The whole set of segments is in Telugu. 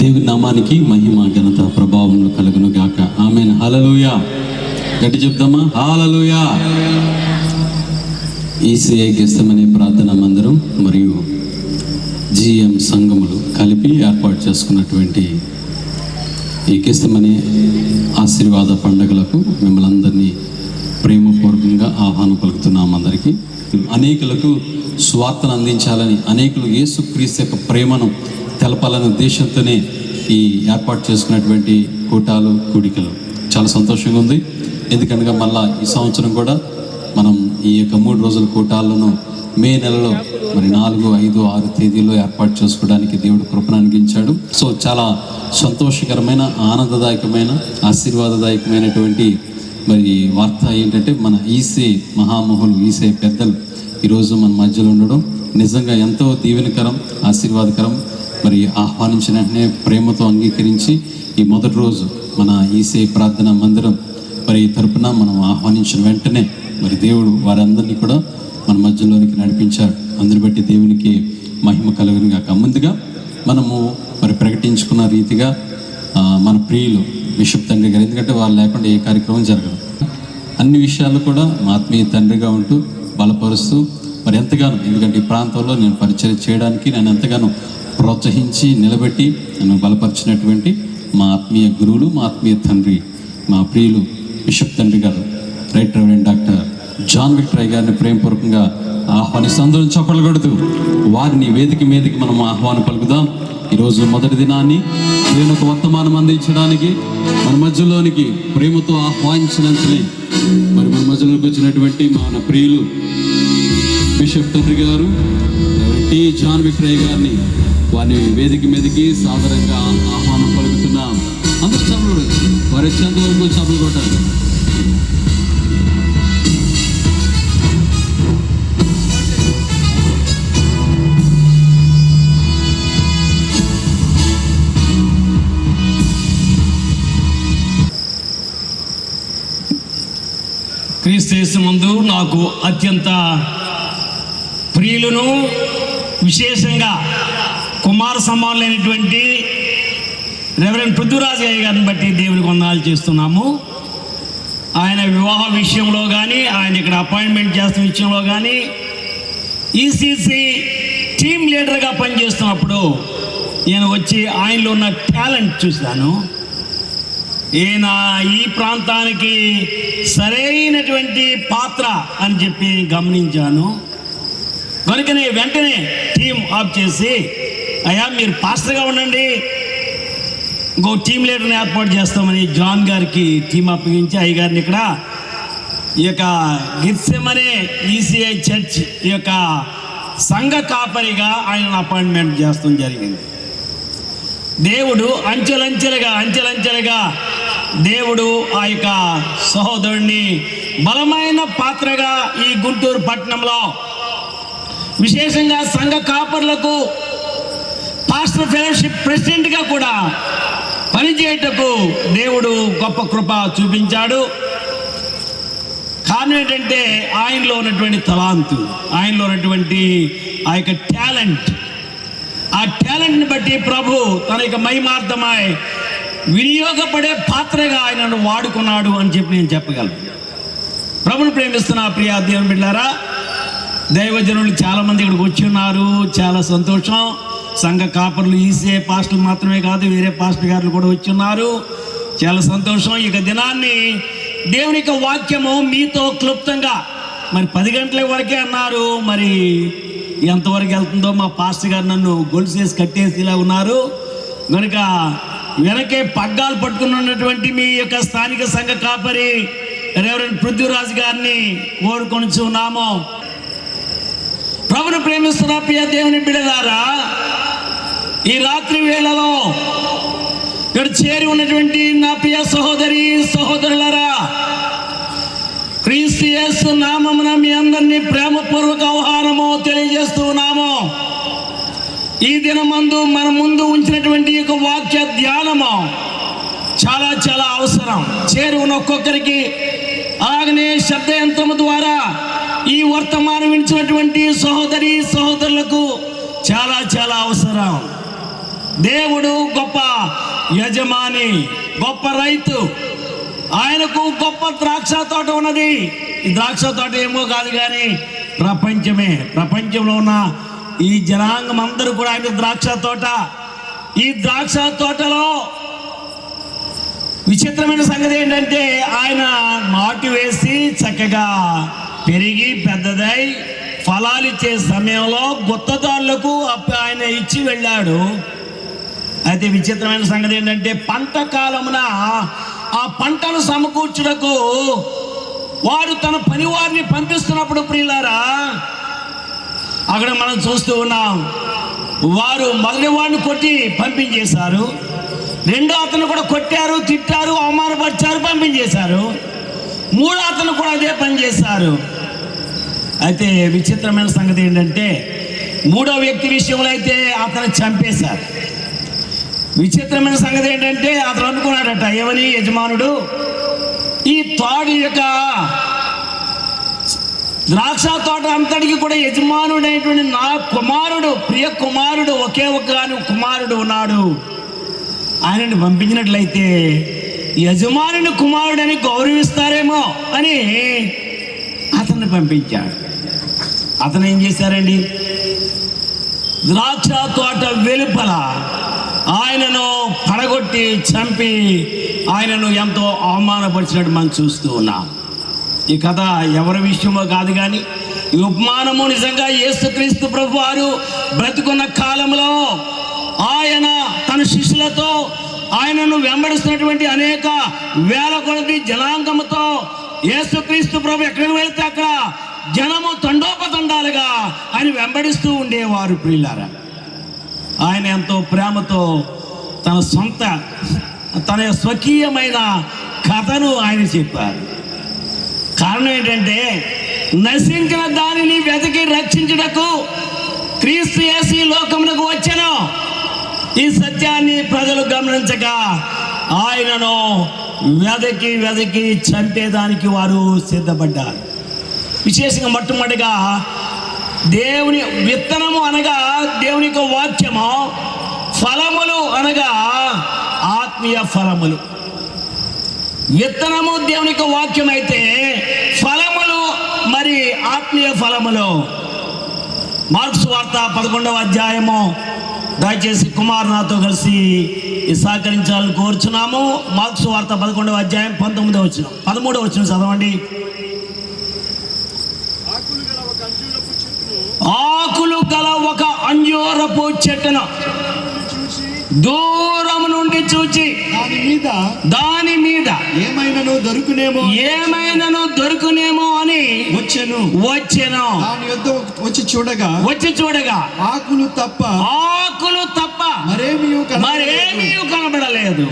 దేవుని నామానికి మహిమ ఘనత ప్రభావములు కలుగును గాక. ఆమేన్. హల్లెలూయా. గట్టి చెప్తామా? హల్లెలూయా. ఈసీఐ గెస్తమనే ప్రార్థనా మందిరం మరియు జిఎం సంఘములు కలిపి ఏర్పాటు చేసుకున్నటువంటి ఈ గెస్తమనే ఆశీర్వాద పండుగలకు మిమ్మల్ని అందరినీ ప్రేమపూర్వకంగా ఆహ్వానం పలుకుతున్నాం. అందరికీ అనేకులకు స్వార్థను అందించాలని, అనేకులు యేసుక్రీస్తు యొక్క ప్రేమను తెలపాలనే ఉద్దేశంతోనే ఈ ఏర్పాటు చేసుకున్నటువంటి కూడికలు చాలా సంతోషంగా ఉంది. ఎందుకనగా మళ్ళా ఈ సంవత్సరం కూడా మనం ఈ యొక్క 3 రోజుల కూటాలను మే నెలలో మరి 4, 5, 6 తేదీల్లో ఏర్పాటు చేసుకోవడానికి దేవుడు కృపను అనుగ్రహించాడు. సో చాలా సంతోషకరమైన, ఆనందదాయకమైన, ఆశీర్వాదదాయకమైనటువంటి మరి వార్త ఏంటంటే, మన ఈసే మహామహులు, ఈసే పెద్దలు ఈరోజు మన మధ్యలో ఉండడం నిజంగా ఎంతో దీవెనకరం, ఆశీర్వాదకరం. మరి ఆహ్వానించిన వెంటనే ప్రేమతో అంగీకరించి ఈ మొదటి రోజు మన ఈసే ప్రార్థనా మందిరం మరి తరపున మనం ఆహ్వానించిన వెంటనే మరి దేవుడు వారందరినీ కూడా మన మధ్యలోనికి నడిపించారు. అందుని బట్టి దేవునికి మహిమ కలుగును గాక. ముందుగా మనము మరి ప్రకటించుకున్న రీతిగా మన ప్రియులు బిషప్ తండ్రి గారు, ఎందుకంటే వాళ్ళు లేకుండా ఏ కార్యక్రమం జరగదు. అన్ని విషయాలు కూడా మా ఆత్మీయ తండ్రిగా ఉంటూ బలపరుస్తూ మరి ఎంతగానో, ఎందుకంటే ఈ ప్రాంతంలో నేను పరిచయం చేయడానికి నన్ను ఎంతగానో ప్రోత్సహించి నిలబెట్టి నన్ను బలపరిచినటువంటి మా ఆత్మీయ గురువులు, మా ఆత్మీయ తండ్రి, మా ప్రియులు బిషప్ తండ్రి గారు, right reverend doctor John Victor గారిని ప్రేమపూర్వకంగా ఆహ్వానిస్తూ అందరం చప్పట్లు కొడుతూ వారిని వేదిక మీదకి మనం ఆహ్వానం పలుకుదాం. ఈరోజు మొదటి దినాన్ని నేను ఒక వర్తమానం అందించడానికి మన మధ్యలోనికి ప్రేమతో ఆహ్వానించినంతనే మరి మన మధ్యలోకి వచ్చినటువంటి మన ప్రియులు బిషప్ తండ్రి గారు టి జాన్ విక్టర్ గారిని వారిని వేదిక మీదకి సాదరంగా ఆహ్వానం పలుకుతున్నాం. అందరూ చప్పట్లు, వారి వచ్చేంత వరకు చప్పట్లు కొట్టాలి. క్రీస్తు యేసునందు నాకు అత్యంత ప్రియులను, విశేషంగా కుమార సమానులైనటువంటి రెవరెండ్ పృథ్వీరాజ్ అయ్య గారిని బట్టి దేవునికి వందనాలు చేస్తున్నాము. ఆయన వివాహ విషయంలో కానీ, ఆయన ఇక్కడ అపాయింట్మెంట్ చేస్తున్న విషయంలో కానీ, ఈసీసీ టీమ్ లీడర్గా పనిచేస్తున్నప్పుడు నేను వచ్చి ఆయనలో ఉన్న టాలెంట్ చూశాను. ఈయన ఈ ప్రాంతానికి సరైనటువంటి పాత్ర అని చెప్పి గమనించాను. కనుకనే వెంటనే టీం ఆఫ్ చేసి, అయ్యా మీరు పాస్టర్గా ఉండండి, ఇంకో టీం లీడర్ని ఏర్పాటు చేస్తామని జాన్ గారికి టీం అప్పగించి అయ్యగారిని ఇక్కడ ఈ యొక్క గిర్సెమనే ఈసీఐ చర్చ్ ఈ యొక్క సంఘ కాపరిగా ఆయన అపాయింట్మెంట్ చేస్తాం జరిగింది. దేవుడు అంచెలంచెలుగా దేవుడు ఆ యొక్క సహోదరుడిని బలమైన పాత్రగా ఈ గుంటూరు పట్టణంలో, విశేషంగా సంఘ కాపర్లకు పాస్టర్ ఫెలోషిప్ ప్రెసిడెంట్గా కూడా పనిచేయటకు దేవుడు గొప్ప కృప చూపించాడు. కారణం ఏంటంటే ఆయనలో ఉన్నటువంటి తలాంతు, ఆయనలో ఉన్నటువంటి ఆ యొక్క టాలెంట్, ఆ టాలెంట్ని బట్టి ప్రభు తన యొక్క మహిమార్థమై వినియోగపడే పాత్రగా ఆయనను వాడుకున్నాడు అని చెప్పి నేను చెప్పగలను. ప్రభుని ప్రేమిస్తున్న ప్రియ దేవుని బిడ్డలారా, దైవజనులు చాలామంది ఇక్కడికి వచ్చి ఉన్నారు. చాలా సంతోషం. సంఘ కాపర్లు, ఈసీఐ పాస్టర్లు మాత్రమే కాదు, వేరే పాస్టర్ గారులు కూడా వచ్చి ఉన్నారు. చాలా సంతోషం. ఇక దినాన్ని దేవుని యొక్క వాక్యము మీతో క్లుప్తంగా మరి 10 గంటల వరకే అన్నారు. మరి ఎంతవరకు వెళ్తుందో మా పాస్టర్ గారు నన్ను గొలుసేసి కట్టేసి ఇలా ఉన్నారు. కనుక వెనకే పగ్గాలు పట్టుకుని ఉన్నటువంటి మీ యొక్క స్థానిక సంఘ కాపరి రెవరెండ్ పృథ్వీరాజ్ గారిని కోరుకొనిచున్నాము. ప్రభుని ప్రేమిస్తున్న ప్రియ దేవుని బిడ్డలారా, ఈ రాత్రి వేళలో ఇక్కడ చేరి ఉన్నటువంటి నా ప్రియ సహోదరి సహోదరులారా, క్రీస్తు యేసు నామమున మీ అందరినీ ప్రేమపూర్వక ఆహ్వానము తెలియజేస్తూ ఉన్నాము. ఈ దినమందు మన ముందు ఉంచినటువంటి ఒక వాక్య ధ్యానము చాలా చాలా అవసరం. చేరి ఉన్న ఒక్కొక్కరికి, అలాగనే శబ్ద యంత్రము ద్వారా ఈ వర్తమానం వింటున్నటువంటి సహోదరి సహోదరులకు చాలా చాలా అవసరం. దేవుడు గొప్ప యజమాని, గొప్ప రైతు. ఆయనకు గొప్ప ద్రాక్ష తోట ఉన్నది. ఈ ద్రాక్ష తోట ఏమో కాదు కానీ ప్రపంచమే. ప్రపంచంలో ఉన్న ఈ జనాంగం అందరూ కూడా ఆయన ద్రాక్ష తోట. ఈ ద్రాక్ష తోటలో విచిత్రమైన సంగతి ఏంటంటే ఆయన నాటు వేసి చక్కగా పెరిగి పెద్దదై ఫలాలు ఇచ్చే సమయంలో గుత్తదారులకు ఆయన ఇచ్చి వెళ్ళాడు. అయితే విచిత్రమైన సంగతి ఏంటంటే పంట కాలమున ఆ పంటను సమకూర్చుటకు వారు తన పని వారిని పంపిస్తున్నప్పుడు ప్రియులారా, అక్కడ మనం చూస్తూ ఉన్నాం. వారు మొదటి వాడిని కొట్టి పంపించేశారు, రెండో అతను కూడా కొట్టారు, తిట్టారు, అవమానపరిచారు, పంపించేశారు. మూడో అతను కూడా అదే పని చేశారు. అయితే విచిత్రమైన సంగతి ఏంటంటే మూడో వ్యక్తి విషయంలో అయితే అతను చంపేశారు. విచిత్రమైన సంగతి ఏంటంటే అతను అనుకున్నాడట, ఏమని, యజమానుడు ఈ తోట యొక్క ద్రాక్ష తోట అంతటికి కూడా యజమానుడైనటువంటి నా కుమారుడు, ప్రియ కుమారుడు, ఒకే ఒక కుమారుడు ఉన్నాడు. ఆయనని పంపించినట్లయితే యజమానుని కుమారుడని గౌరవిస్తారేమో అని అతన్ని పంపించాడు. అతను ఏం చేశారండి, ద్రాక్ష తోట వెలుపల ఆయనను పడగొట్టి చంపి ఆయనను ఎంతో అవమానపరిచినట్టు మనం చూస్తూ ఉన్నాం. ఈ కథ ఎవరి విషయమో కాదు కానీ ఈ ఉపమానము నిజంగా యేసుక్రీస్తు ప్రభు వారు బ్రతుకున్న కాలంలో ఆయన తన శిష్యులతో ఆయనను వెంబడిస్తున్నటువంటి అనేక వేల కొలది జనాంగముతో యేసుక్రీస్తు ప్రభు ఎక్కడికి వెళితే అక్కడ జనము తండోపతండాలుగా ఆయన వెంబడిస్తూ ఉండేవారు. ప్రియులారా, ఆయన ఎంతో ప్రేమతో తన స్వకీయమైన కథను ఆయన చెప్పారు. కారణం ఏంటంటే నశించిన దానిని వెతికి రక్షించుటకు క్రీస్తు యేసు ఈ లోకమునకు వచ్చెను. ఈ సత్యాన్ని ప్రజలు గమనించక ఆయనను వెతికి చంపేదానికి వారు సిద్ధపడ్డారు. విశేషంగా మొట్టమొదటిగా దేవుని విత్తనము అనగా దేవుని యొక్క వాక్యము, ఫలములు అనగా ఆత్మీయ ఫలములు. విత్తనము దేవుని యొక్క వాక్యం అయితే ఫలములు మరి ఆత్మీయ ఫలములు. మార్కు సువార్త 11వ అధ్యాయము, దయచేసి కుమార్ నాతో కలిసి సహకరించాలని కోరుచున్నాము. మార్కు సువార్త 11వ అధ్యాయం 19వ వచనం 13వ వచనం చదవండి. ఆకులు గల ఒక అంజూరపు చెట్టును దూరం నుండి చూచి దాని మీద ఏమైనను దొరుకునేమో అని వచ్చెను. దాని యొద్ద వచ్చి చూడగా ఆకులు తప్ప మరేమీ కనబడలేదు.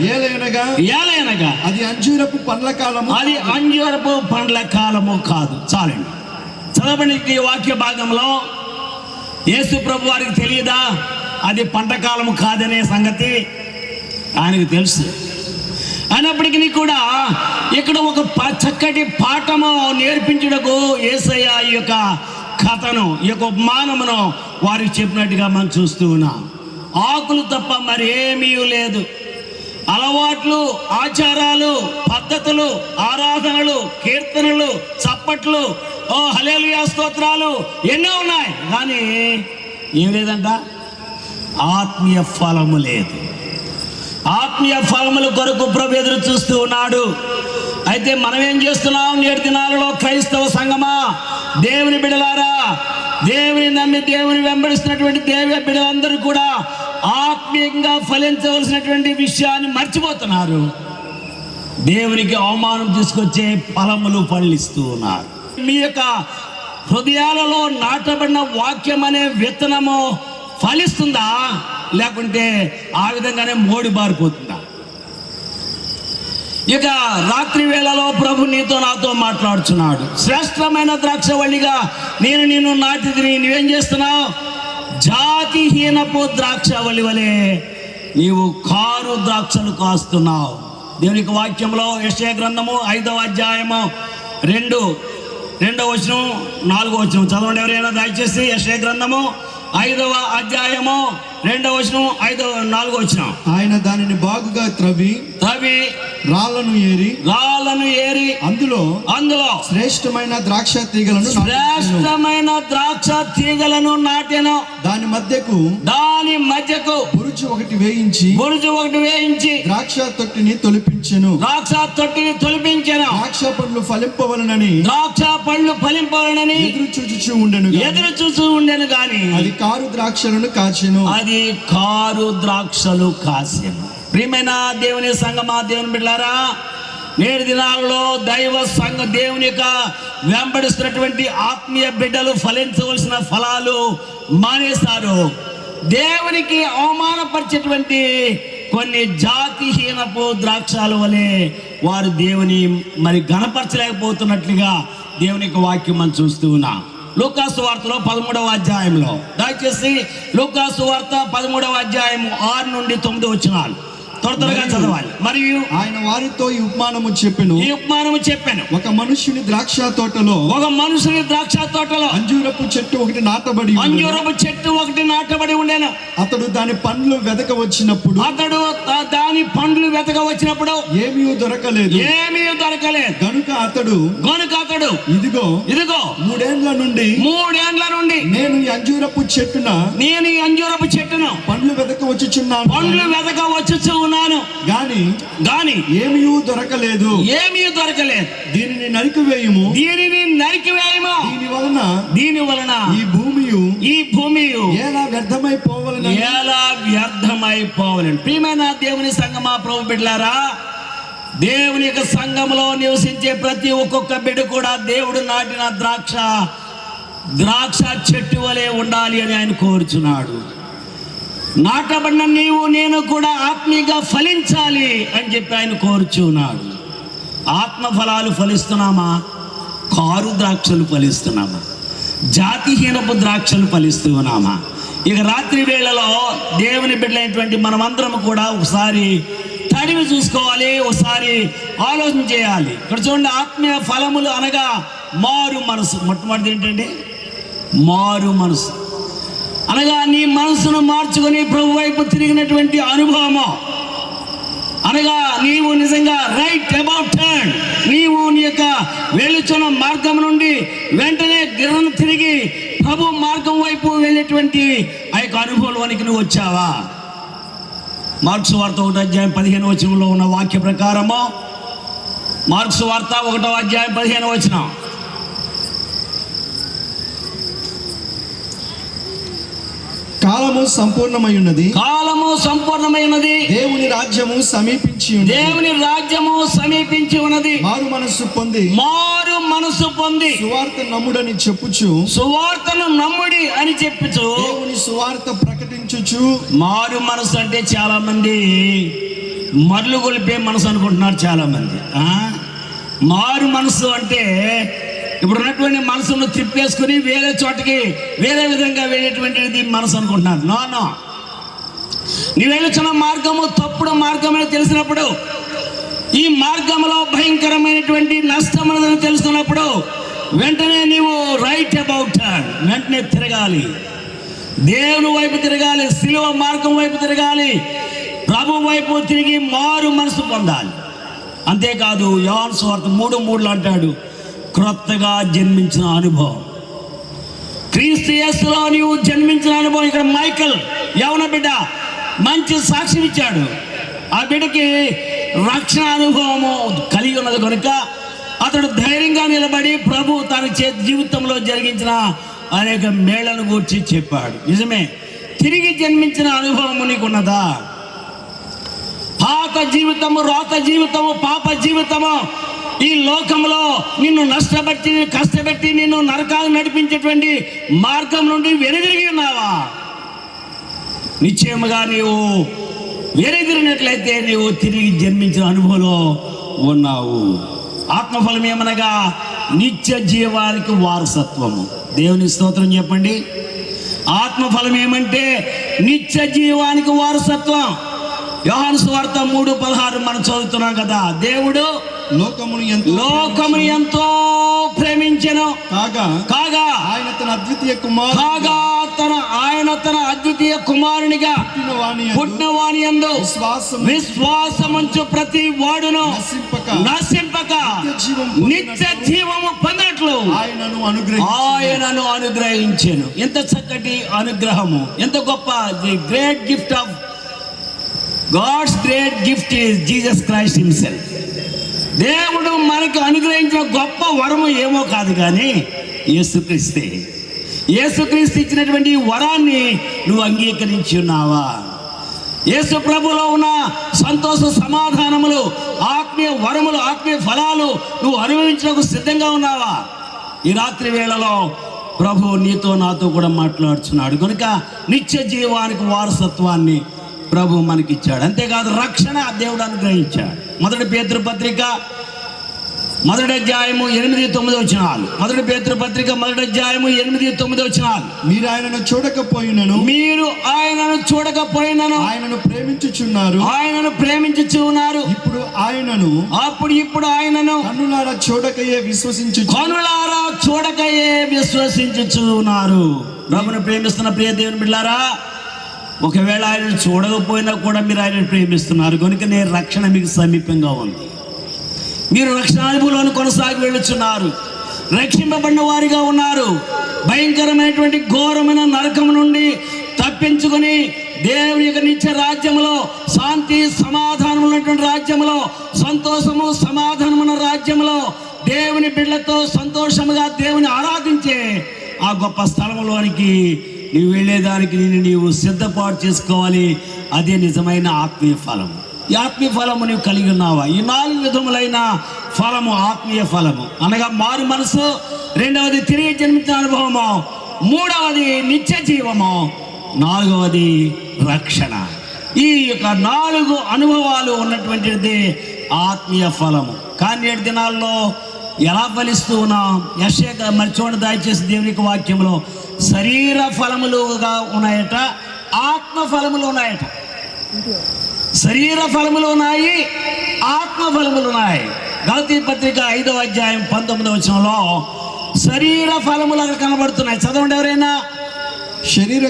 ఏలైనగా అది అంజూరపు పండ్ల కాలము కాదు. చాలండి, చదవండి. ఈ వాక్య భాగంలో యేసు ప్రభు వారికి తెలియదా అది పంట కాలము కాదనే సంగతి? ఆయనకు తెలుసు. అయినప్పటికీ కూడా ఇక్కడ ఒక చక్కటి పాఠము నేర్పించుటకు యేసయ్య ఈ యొక్క కథను, ఈ యొక్క ఉపమానమును వారికి చెప్పినట్టుగా మనం చూస్తూ ఉన్నాం. ఆకులు తప్ప మరేమీ లేదు. అలవాట్లు, ఆచారాలు, పద్ధతులు, ఆరాధనలు, కీర్తనలు, చప్పట్లు, హల్లెలూయా స్తోత్రాలు ఎన్నో ఉన్నాయి, కానీ ఏం లేదంట, ఆత్మీయ ఫలము లేదు. ఆత్మీయ ఫలముల కొరకు ప్రభు ఎదురు చూస్తూ ఉన్నాడు. అయితే మనం ఏం చేస్తున్నాం నేటి దినాలలో? క్రైస్తవ సంఘమా, దేవుని బిడ్డలారా, దేవుని నమ్మి దేవుని వెంబడిస్తున్నటువంటి దేవ బిడ్డలందరూ కూడా ఆత్మీయంగా ఫలించవలసినటువంటి విషయాన్ని మర్చిపోతున్నారు. దేవునికి అవమానం తీసుకొచ్చే ఫలములు ఫలిస్తూ ఉన్నారు. మీ యొక్క హృదయాలలో నాటబడిన వాక్యం అనే విత్తనము ఫలిస్తుందా, లేకుంటే ఆ విధంగానే మోడి బారిపోతుందా? ఇక రాత్రి వేళలో ప్రభు నీతో నాతో మాట్లాడుచున్నాడు. శ్రేష్టమైన ద్రాక్షవల్లిగా నేను నిన్ను నాటిదిని, నువ్వేం చేస్తున్నావు? జాతిహీనపు ద్రాక్షవల్లి వలె నీవు కారు ద్రాక్షలు కాస్తున్నావు. దేవునికి వాక్యంలో యెషయా గ్రంథము 5వ అధ్యాయము 2వ వచనం 4వ వచనం చదవండి ఎవరైనా దయచేసి. యెషయా గ్రంథము 5వ అధ్యాయము 2వ వచనం 4వ వచనం. ఆయన దానిని బాగుగా త్రవ్వి రాళ్లను ఏరి అందులో శ్రేష్టమైన ద్రాక్ష తీగలను నాటెను. దాని మధ్యకు బురుజు ఒకటి వేయించి ద్రాక్ష తొట్టిని తొలిపించెను. ద్రాక్ష పళ్ళు ఫలింపవలనని ఎదురు చూచు ఉండెను గాని అది కారు ద్రాక్షలు కాచెను. ప్రియమైన దేవుని సంగమా, దేవుని బిడ్డలారా, నేటి దినాల్లో దైవ సంఘ దేవుని యొక్క వెంబడిస్తున్నటువంటి ఆత్మీయ బిడ్డలు ఫలించవలసిన ఫలాలు మానేస్తారు. దేవునికి అవమానపరిచేటువంటి కొన్ని జాతిహీనపు ద్రాక్షాల వలె వారు దేవుని మరి గణపరచలేకపోతున్నట్లుగా దేవునికి వాక్యం మనం చూస్తూ ఉన్నాం. లూకాసు వార్తలో 13వ అధ్యాయంలో, దయచేసి లూకాసు వార్త 13వ అధ్యాయం 6 నుండి 9 వచనాలు త్వరగా చదవాలి. మరియు ఆయన వారితో ఈ ఉపమానము చెప్పాను. ఒక మనుషుని ద్రాక్ష తోటలో అంజూరపు చెట్టు ఒకటి నాటబడి ఉండేను. అతడు దాని పండ్లు వెతక వచ్చినప్పుడు ఏమీ దొరకలేదు. గనుక అతడు ఇదిగో 3 ఏండ్ల నుండి నేను ఈ అంజూరపు చెట్టున పండ్లు వెతక వచ్చుచున్నాను గాని ఏమీ దొరకలేదు. దీనిని నరికివేయము. దీని వలన ఈ భూమి ఎలా వ్యర్థమైపోవాలని. ప్రియమైన దేవుని సంగమా, ప్రభు బిడ్డలారా, దేవుని యొక్క సంఘంలో నివసించే ప్రతి ఒక్కొక్క బిడ్డ కూడా దేవుడు నాటిన ద్రాక్ష చెట్టు వలె ఉండాలి అని ఆయన కోరుచున్నాడు. నాటబడిన నీవు నేను కూడా ఆత్మీయంగా ఫలించాలి అని చెప్పి ఆయన కోరుచున్నాడు. ఆత్మ ఫలాలు ఫలిస్తున్నామా? కారు ద్రాక్షలు ఫలిస్తున్నామా? జాతిహీనపు ద్రాక్షలు ఫలిస్తున్నామా? ఇక రాత్రి వేళలో దేవుని బిడ్డలైనటువంటి మనమందరం కూడా ఒకసారి తడివి చూసుకోవాలి, ఒకసారి ఆలోచన చేయాలి. ఇక్కడ చూడండి, ఆత్మీయ ఫలములు అనగా మారు మనసు. మొట్టమొదటి ఏంటంటే మారు మనసు అనగా నీ మనసును మార్చుకొని ప్రభు వైపు తిరిగినటువంటి అనుభవము అనగా నీవు నిజంగా రైట్ అబౌట్ టర్న్, నీవు నీ యొక్క వెళుచున్న మార్గం నుండి వెంటనే గిర్రను తిరిగి ప్రభు మార్గం వైపు వెళ్ళేటువంటి ఆ యొక్క అనుభవంలోనికి నువ్వు వచ్చావా? మార్క్స్ వార్త 1వ అధ్యాయం 15వ వచనంలో ఉన్న వాక్య ప్రకారము, మార్క్స్ వార్త 1వ అధ్యాయం 15వ వచనం, కాలము సంపూర్ణమైనది. దేవుని రాజ్యము సమీపించి ఉన్నది. మారు మనసు పొంది సువార్తను నమ్ముడి అని చెప్పుచు దేవుని సువార్త ప్రకటించుచు. మారు మనసు అంటే చాలా మంది మరలు గొలిపే మనసు అనుకుంటున్నారు. చాలా మంది మారు మనసు అంటే ఇప్పుడు ఉన్నటువంటి మనసును తిప్పేసుకుని వేరే చోటకి వేరే విధంగా వెళ్ళేటువంటిది మనసు అనుకుంటున్నారు. నో, నీవు వెళ్తున్న మార్గము తప్పుడు మార్గమని తెలిసినప్పుడు, ఈ మార్గంలో భయంకరమైనటువంటి నష్టం ఉన్నదని తెలుసుకున్నప్పుడు వెంటనే నీవు రైట్ అబౌట్ టర్న్, వెంటనే తిరగాలి, దేవుని వైపు తిరగాలి, శిలువ మార్గం వైపు తిరగాలి, ప్రభు వైపు తిరిగి మారు మనసు పొందాలి. అంతేకాదు యోహాను సువార్త 3:3 అంటాడు, క్రొత్తగా జన్మించిన అనుభవం. క్రీస్తు యేసులో నీవు జన్మించిన అనుభవం. ఇక్కడ మైకల్ యవన బిడ్డ మంచి సాక్ష్యం ఇచ్చాడు. ఆ బిడ్డకి రక్షణ అనుభవము కలిగి ఉన్నది కనుక అతడు ధైర్యంగా నిలబడి ప్రభు తన జీవితంలో జరిగించిన అనేక మేళ్లను గూర్చి చెప్పాడు. నిజమే, తిరిగి జన్మించిన అనుభవము నీకున్నదా? పాత జీవితము, రోత జీవితము, పాప జీవితము, ఈ లోకంలో నిన్ను నష్టపెట్టి కష్టపెట్టి నిన్ను నరకాలు నడిపించేటువంటి మార్గం నుండి వెనుదిరిగి ఉన్నావా? నిశ్చయముగా నీవు వెనుదిరిగినట్లయితే నీవు తిరిగి జన్మించిన అనుభవంలో ఉన్నావు. ఆత్మఫలం ఏమనగా నిత్య జీవానికి వారసత్వము. దేవుని స్తోత్రం చెప్పండి. ఆత్మఫలం ఏమంటే నిత్య జీవానికి వారసత్వం. యోహాను సువార్త 3:16 మనం చదువుతున్నాం కదా. దేవుడు లోకమును ఎంతో ప్రేమించెను కాగా ఆయన తన అద్వితీయ కుమారునిగా పుట్టిన వాని యందు విశ్వాసము విశ్వాసముంచు ప్రతి వాడును నశింపక నిత్య జీవము పొందట్లు ఆయనను అనుగ్రహించెను. ఎంత చక్కటి అనుగ్రహము, ఎంత గొప్ప! The great gift of God's great gift is Jesus Christ himself. దేవుడు మనకు అనుగ్రహించిన గొప్ప వరము ఏమో కాదు కానీ యేసుక్రీస్తే. యేసుక్రీస్తు ఇచ్చినటువంటి ఈ వరాన్ని నువ్వు అంగీకరించి ఉన్నావా? యేసు ప్రభులో ఉన్న సంతోష సమాధానములు, ఆత్మీయ వరములు, ఆత్మీయ ఫలాలు నువ్వు అనుభవించడానికి సిద్ధంగా ఉన్నావా? ఈ రాత్రి వేళలో ప్రభు నీతో నాతో కూడా మాట్లాడుచున్నాడు కనుక నిత్య జీవానికి వారసత్వాన్ని ప్రభు మనకిచ్చాడు. అంతేకాదు రక్షణ దేవుడు అనుగ్రహించాడు. మొదటి పేతురు పత్రిక 1వ అధ్యాయము 8-9 వచనాలు. మొదటి పేతురు పత్రిక 1వ అధ్యాయము 8-9 వచనాలు. మీరు ఆయనను చూడకపోయినను ఆయనను ప్రేమించుచున్నారు. ఇప్పుడు ఆయనను కన్నులారా చూడకయే విశ్వసించుచున్నారు. ప్రభుని ప్రేమిస్తున్న ప్రియ దేవుని బిడ్డలారా, ఒకవేళ ఆయన చూడకపోయినా కూడా మీరు ఆయన ప్రేమిస్తున్నారు కనుక నేను రక్షణ మీకు సమీపంగా ఉంది. మీరు రక్షణ అనుభవంలో కొనసాగి వెళ్ళుచున్నారు, రక్షింపబడిన వారిగా ఉన్నారు. భయంకరమైనటువంటి ఘోరమైన నరకం నుండి తప్పించుకొని దేవుని యొక్క నిత్య రాజ్యంలో, శాంతి సమాధానం ఉన్నటువంటి రాజ్యంలో, సంతోషము సమాధానం ఉన్న రాజ్యంలో దేవుని బిడ్డలతో సంతోషముగా దేవుని ఆరాధించే ఆ గొప్ప స్థలంలోనికి నీవు వెళ్ళేదానికి నీవు సిద్ధపాటు చేసుకోవాలి. అదే నిజమైన ఆత్మీయ ఫలము. ఈ ఆత్మీయ ఫలము నీవు కలిగి ఉన్నావా? ఈ 4 విధములైన ఫలము ఆత్మీయ ఫలము అనగా మారు మనసు, 2వది తిరిగి జన్మించిన అనుభవము, 3వది నిత్య జీవము, 4వది రక్షణ. ఈ యొక్క 4 అనుభవాలు ఉన్నటువంటిది ఆత్మీయ ఫలము. కానీ 7 దినాల్లో ఎలా ఫలిస్తూ ఉన్నాం? యెషయా మరి చూడండి దయచేసి దేవుని యొక్క వాక్యంలో శరీర ఫలములుగా ఉన్నాయట, ఆత్మ ఫలములు ఉన్నాయట. శరీర ఫలములు ఉన్నాయి, ఆత్మ ఫలములు ఉన్నాయి. గలతీ పత్రిక 5వ అధ్యాయం 19వ వచనంలో శరీర ఫలములు అక్కడ కనబడుతున్నాయి. చదవండి ఎవరైనా. శరీర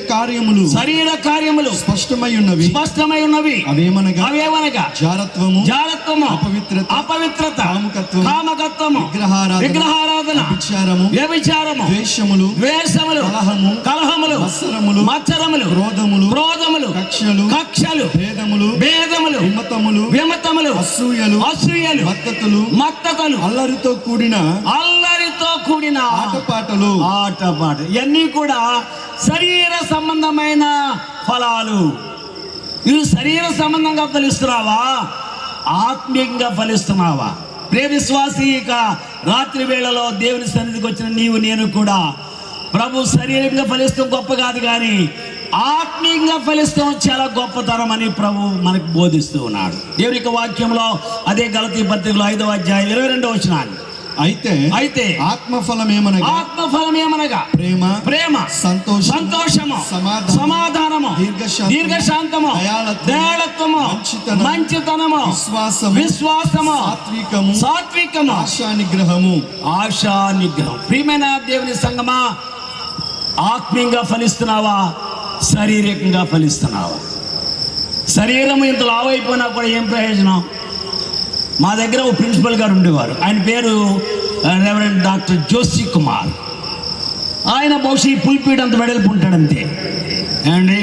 కార్యములు స్పష్టమై ఉన్నవి అవేమనగా జారత్వము అపవిత్రత కామకత్వము విగ్రహారాధన వ్యభిచారము ద్వేషములు కలహములు మత్సరములు క్రోధములు కక్షలు భేదములు విమతములు అసూయలు మత్తతలు అల్లరితో కూడిన ఆటపాటలు ఇవన్నీ కూడా శరీర సంబంధమైన ఫలాలు. ఇవి శరీర సంబంధంగా ఫలిస్తున్నావా, ఆత్మీయంగా ఫలిస్తున్నావా? ప్రియ విశ్వాసి, ఇక రాత్రి వేళలో దేవుని సన్నిధికి వచ్చిన నీవు నేను కూడా ప్రభు శరీరంగా ఫలిస్తాం గొప్ప కాదు కానీ ఆత్మీయంగా ఫలిస్తాం చాలా గొప్పతరం అని ప్రభు మనకు బోధిస్తూ ఉన్నాడు. దేవుని యొక్క వాక్యంలో అదే గలతీ పత్రికలో 5వ అధ్యాయం 22వ వచనాన్ని. అయితే ఆత్మఫలం ఏమనగా ప్రేమ సంతోషము సమాధానము దీర్ఘశాంతము దయాళత్వము మంచితనము విశ్వాసము సాత్వికము ఆశానిగ్రహం. ప్రియమైన దేవుని సంగమా, ఆత్మీయంగా ఫలిస్తున్నావా, శారీరకంగా ఫలిస్తున్నావా? శరీరం ఇంత లావైపోయినా కూడా ఏం ప్రయోజనం? మా దగ్గర ఒక ప్రిన్సిపల్ గారు ఉండేవారు. ఆయన పేరు రెవరెండ్ డాక్టర్ జోషి కుమార్. ఆయన బహుశా ఈ పుల్పీడ్ అంత వెడల్పు ఉంటాడంతే. ఏమండి,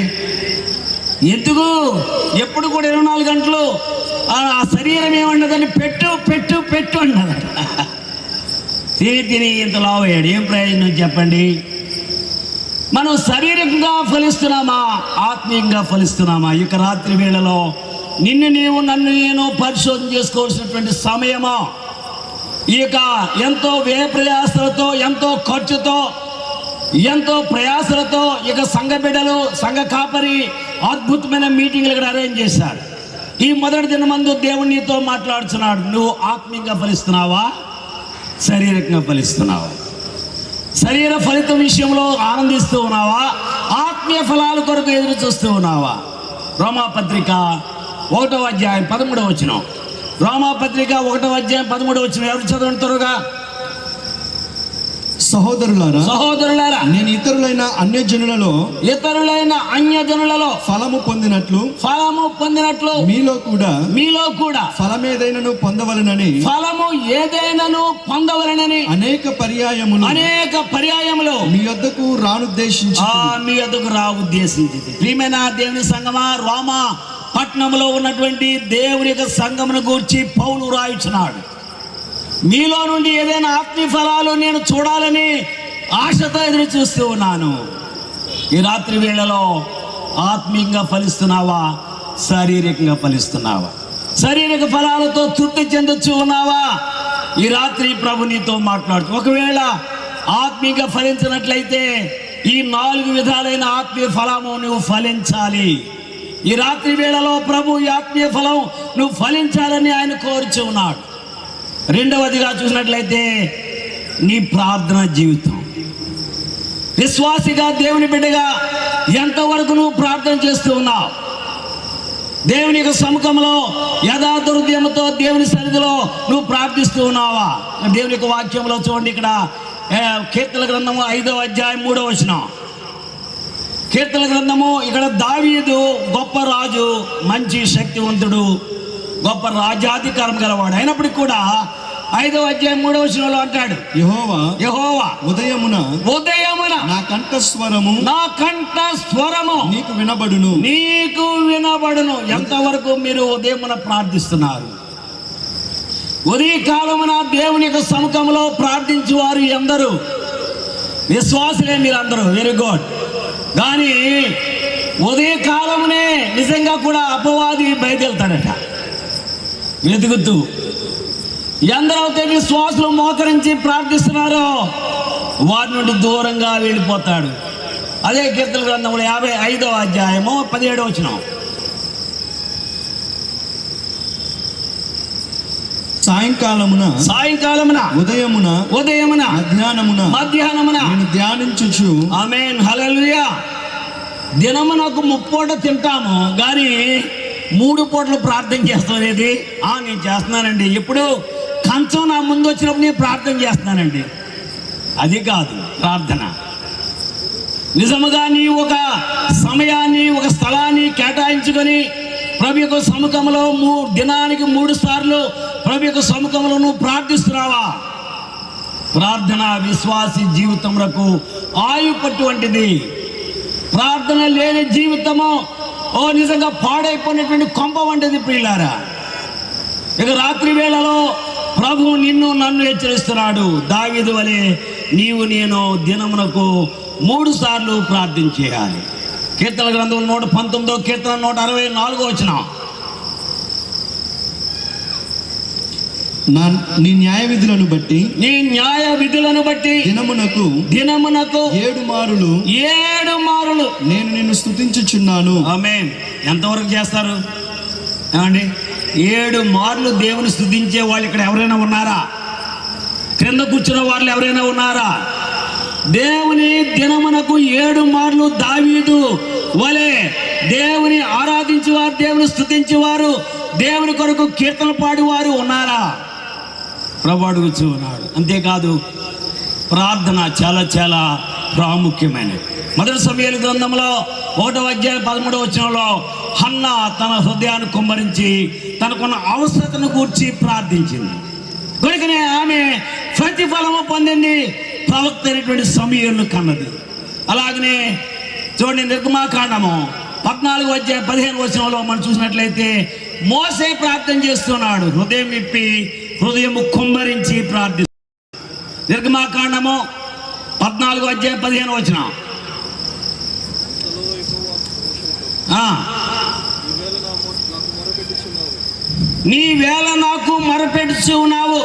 ఎందుకు ఎప్పుడు కూడా 24 గంటలు ఆ శరీరం ఏమన్నదని పెట్టు అన్నదట. తిని ఇంత లావయ్యాడు. ఏం ప్రయోజనం చెప్పండి? మనం శారీరకంగా ఫలిస్తున్నామా, ఆత్మీయంగా ఫలిస్తున్నామా? ఇక రాత్రి వేళలో నన్ను నేను పరిశోధన చేసుకోవాల్సినటువంటి సమయమా? ఈ యొక్క ఎంతో వ్యయ ప్రయాసలతో, ఎంతో ఖర్చుతో, ఎంతో ప్రయాసలతో ఇక సంఘ బిడ్డలు, సంఘ కాపరి అద్భుతమైన మీటింగ్లు ఇక్కడ అరేంజ్ చేశారు. ఈ మొదటి దినమందు దేవుడు నీతో మాట్లాడుతున్నాడు. నువ్వు ఆత్మీయంగా ఫలిస్తున్నావా, శారీరకంగా ఫలిస్తున్నావా? శరీర ఫలితం విషయంలో ఆనందిస్తూ ఉన్నావా, ఆత్మీయ ఫలాల కొరకు ఎదురు చూస్తూ ఉన్నావా? రోమాపత్రిక 1వ అధ్యాయం 13వ వచనం. రోమాపత్రిక 1వ అధ్యాయం 13వ వచనం. ఎవరు చదవండి త్వరగా? సహోదరులారా నేను ఇతరులైన అన్యజనులలో ఫలము పొందినట్లు మీలో కూడా ఫలమేదైనను పొందవలెనని అనేక పర్యాయములు మీ యొద్దకు రానుద్దేశించి. ప్రియమైన దేవుని సంగమా, రోమా పట్టణంలో ఉన్నటువంటి దేవుని యొక్క సంఘమును గూర్చి పౌలు రాయుచున్నాడు. మీలో నుండి ఏదైనా ఆత్మీయ ఫలాలు నేను చూడాలని ఆశతో ఎదురు చూస్తూ ఉన్నాను. ఈ రాత్రి వేళలో ఆత్మీయంగా ఫలిస్తున్నావా, శారీరకంగా ఫలిస్తున్నావా? శారీరక ఫలాలతో తృప్తి చెందొచ్చు ఉన్నావా? ఈ రాత్రి ప్రభు నీతో మాట్లాడుతూ, ఒకవేళ ఆత్మీయంగా ఫలించినట్లయితే ఈ 4 విధాలైన ఆత్మీయ ఫలము నువ్వు ఫలించాలి. ఈ రాత్రి వేళలో ప్రభు ఈ ఆత్మీయ ఫలం నువ్వు ఫలించాలని ఆయన కోరుచు ఉన్నాడు. రెండవదిగా చూసినట్లయితే నీ ప్రార్థన జీవితం. విశ్వాసిగా, దేవుని బిడ్డగా ఎంతవరకు నువ్వు ప్రార్థన చేస్తూ ఉన్నావు? దేవుని యొక్క సముఖంలో యథార్థ హృదయంతో దేవుని సన్నిధిలో నువ్వు ప్రార్థిస్తూ ఉన్నావా? దేవుని యొక్క వాక్యంలో చూడండి, ఇక్కడ కీర్తన గ్రంథము 5వ అధ్యాయం 3వ వచనం. కీర్తన గ్రంథము, ఇక్కడ దావీదు గొప్ప రాజు, మంచి శక్తివంతుడు, గొప్ప రాజ్యాధికారం గలవాడు. అయినప్పటికీ కూడా 5వ అధ్యాయం 3వ వచనంలో అంటాడు, యెహోవా ఉదయమున నా కంఠస్వరము నీకు వినబడును. ఎంతవరకు మీరు ఉదయమున ప్రార్థిస్తున్నారు? ఉదయకాలమున దేవుని యొక్క సముఖంలో ప్రార్థించు వారు ఎందరు? విశ్వాసులే మీరందరూ, వెరీ గుడ్. కానీ ఉదయకాలమునే నిజంగా కూడా అపవాది బయలుదేరుతాడట వెతుకుతూ. ఎందరైతే విశ్వాసులు మోకరించి ప్రార్థిస్తున్నారో వారి నుండి దూరంగా వెళ్ళిపోతాడు. అదే కీర్తన గ్రంథంలో 55వ అధ్యాయము 17వ వచనం. సాయంకాలమున ఉదయమున మధ్యాహ్నమున నేను ధ్యానించుచు. ఆమేన్, హల్లెలూయా. దినమునకు 3 పూట తింటాము, కానీ 3 పూటలు ప్రార్థన చేస్తానేది? నేను చేస్తున్నానండి. ఎప్పుడు కంచం నా ముందు వచ్చినప్పుడు నేను ప్రార్థన చేస్తున్నానండి. అది కాదు ప్రార్థన. నిజముగా నీ ఒక సమయాన్ని, ఒక స్థలాన్ని కేటాయించుకొని ప్రభు యొక్క సముఖంలో దినానికి 3 సార్లు ప్రభు యొక్క సముఖంలో నువ్వు ప్రార్థిస్తున్నావా? ప్రార్థన విశ్వాసి జీవితములకు ఆయుపట్టు వంటిది. ప్రార్థన లేని జీవితము నిజంగా పాడైపోయినటువంటి కొంప వంటిది ప్రియులారా. ఇక రాత్రి వేళలో ప్రభు నిన్ను నన్ను హెచ్చరిస్తున్నాడు. దావీదు వలె నీవు నేను దినమునకు 3 సార్లు ప్రార్థన చేయాలి. కీర్తన గ్రంథం 119వ కీర్తన 164వ వచనం. నీ న్యాయ విధులను బట్టి దినమునకు 7 మారులు నేను నిన్ను స్తుతించుచున్నాను. ఆమేన్. ఎంతవరకు చేస్తారు ఏమండి? 7 మార్లు దేవుని స్తుతించే వాళ్ళు ఇక్కడ ఎవరైనా ఉన్నారా? క్రింద కూర్చున్న వాళ్ళు ఎవరైనా ఉన్నారా? దేవుని దినమునకు 7 మార్లు దావీదు వలె దేవుని ఆరాధించేవారు, దేవుని స్తుతించేవారు, దేవుని కొరకు కీర్తన పాడేవారు ఉన్నారా? ప్రభు అడుగుచూ ఉన్నాడు. అంతేకాదు ప్రార్థన చాలా చాలా ప్రాముఖ్యమైనది. మొదటి సమూయేలు గ్రంథంలో 1వ అధ్యాయం 13వ వచనంలో హన్నా తన హృదయాన్ని కుమ్మరించి తనకున్న అవసరతను గూర్చి ప్రార్థించింది. కనుకనే ఆమె ప్రతిఫలము పొందింది, ప్రవక్త అయినటువంటి సమూయేలును కన్నది. అలాగనే చూడండి, నిర్గమాకాండము 14వ అధ్యాయం 15వ వచనంలో మనం చూసినట్లయితే మోసే ప్రార్థన చేస్తున్నాడు. హృదయం విప్పి హృదయము కుమ్మరించి ప్రార్థిస్తున్నాడు. నిర్గమాకాండము 14వ అధ్యాయం 15వ వచనం. నీ వేళ నాకు మొరపెట్టుచున్నావు,